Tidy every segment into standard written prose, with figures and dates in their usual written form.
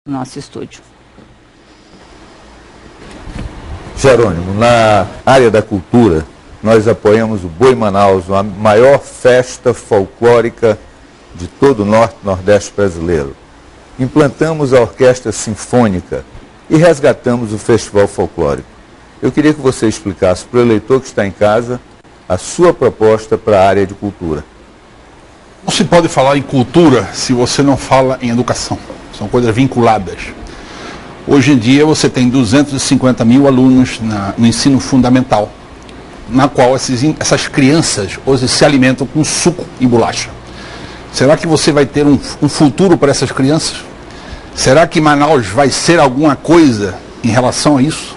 no nosso estúdio. Jerônimo, na área da cultura, nós apoiamos o Boi Manaus, a maior festa folclórica de todo o Norte e Nordeste brasileiro. Implantamos a Orquestra Sinfônica e resgatamos o Festival Folclórico. Eu queria que você explicasse para o eleitor que está em casa a sua proposta para a área de cultura. Não se pode falar em cultura se você não fala em educação. São coisas vinculadas. Hoje em dia você tem 250 mil alunos no ensino fundamental, na qual essas crianças hoje se alimentam com suco e bolacha. Será que você vai ter um futuro para essas crianças? Será que Manaus vai ser alguma coisa em relação a isso?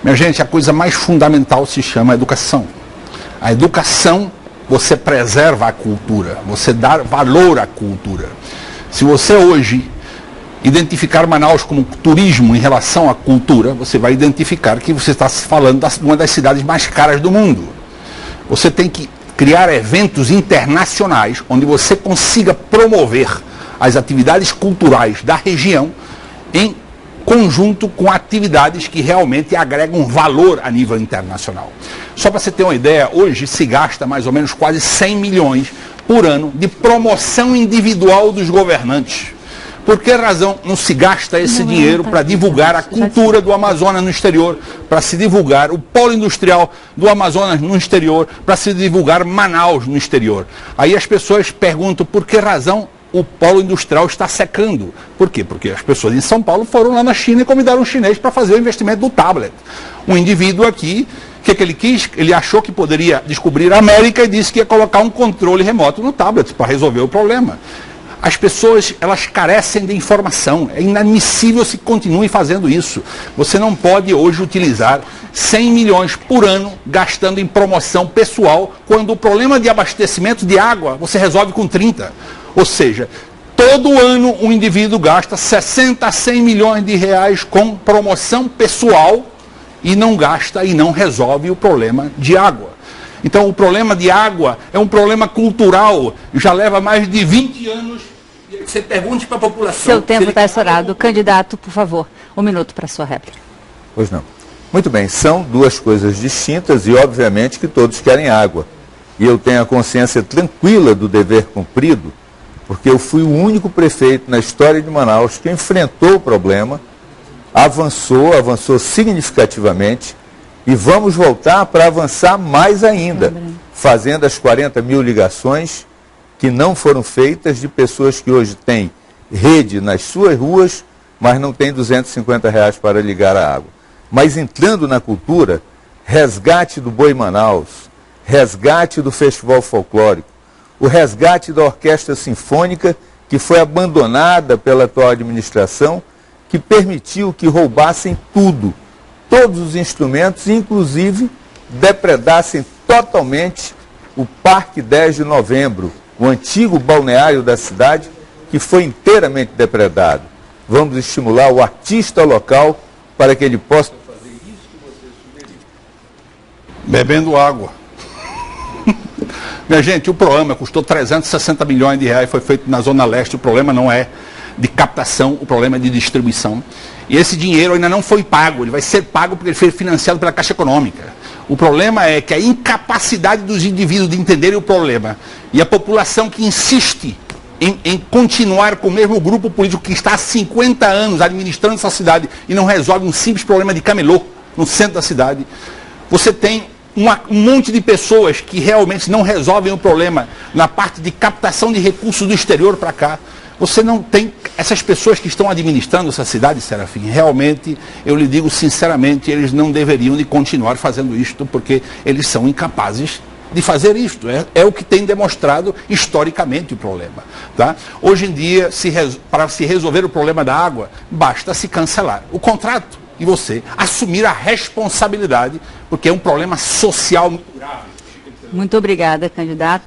Minha gente, a coisa mais fundamental se chama educação. A educação, você preserva a cultura, você dá valor à cultura. Se você hoje identificar Manaus como turismo em relação à cultura, você vai identificar que você está falando de uma das cidades mais caras do mundo. Você tem que criar eventos internacionais onde você consiga promover as atividades culturais da região em conjunto com atividades que realmente agregam valor a nível internacional. Só para você ter uma ideia, hoje se gasta mais ou menos quase 100 milhões por ano de promoção individual dos governantes. Por que razão não se gasta esse dinheiro para divulgar a cultura do Amazonas no exterior, para se divulgar o polo industrial do Amazonas no exterior, para se divulgar Manaus no exterior? Aí as pessoas perguntam por que razão o polo industrial está secando. Por quê? Porque as pessoas em São Paulo foram lá na China e convidaram um chinês para fazer o investimento do tablet. Um indivíduo aqui, o que ele quis? Ele achou que poderia descobrir a América e disse que ia colocar um controle remoto no tablet para resolver o problema. As pessoas, elas carecem de informação. É inadmissível se continue fazendo isso. Você não pode hoje utilizar 100 milhões por ano gastando em promoção pessoal, quando o problema de abastecimento de água você resolve com 30. Ou seja, todo ano um indivíduo gasta 60 a 100 milhões de reais com promoção pessoal e não gasta e não resolve o problema de água. Então o problema de água é um problema cultural, já leva mais de 20 anos. Você pergunte para a população. Seu tempo está estourado. Candidato, por favor, 1 minuto para a sua réplica. Pois não. Muito bem, são duas coisas distintas e obviamente que todos querem água. E eu tenho a consciência tranquila do dever cumprido, porque eu fui o único prefeito na história de Manaus que enfrentou o problema, avançou significativamente e vamos voltar para avançar mais ainda, fazendo as 40 mil ligações que não foram feitas de pessoas que hoje têm rede nas suas ruas, mas não têm R$250 para ligar a água. Mas entrando na cultura, resgate do Boi Manaus, resgate do Festival Folclórico, o resgate da Orquestra Sinfônica, que foi abandonada pela atual administração, que permitiu que roubassem tudo, todos os instrumentos, inclusive depredassem totalmente o Parque 10 de Novembro, o antigo balneário da cidade, que foi inteiramente depredado. Vamos estimular o artista local para que ele possa fazer isso que você sugeriu. Bebendo água. Minha gente, o programa custou 360 milhões de reais, foi feito na Zona Leste. O problema não é de captação, o problema é de distribuição. E esse dinheiro ainda não foi pago, ele vai ser pago porque ele foi financiado pela Caixa Econômica. O problema é que a incapacidade dos indivíduos de entenderem o problema e a população que insiste em continuar com o mesmo grupo político que está há 50 anos administrando essa cidade e não resolve um simples problema de camelô no centro da cidade. Você tem um monte de pessoas que realmente não resolvem o problema na parte de captação de recursos do exterior para cá. Você não tem essas pessoas que estão administrando essa cidade, Serafim. Realmente, eu lhe digo sinceramente, eles não deveriam de continuar fazendo isto, porque eles são incapazes de fazer isto. É o que tem demonstrado historicamente o problema. Tá? Hoje em dia, para se resolver o problema da água, basta se cancelar o contrato e você assumir a responsabilidade, porque é um problema social muito grave. Muito obrigada, candidato.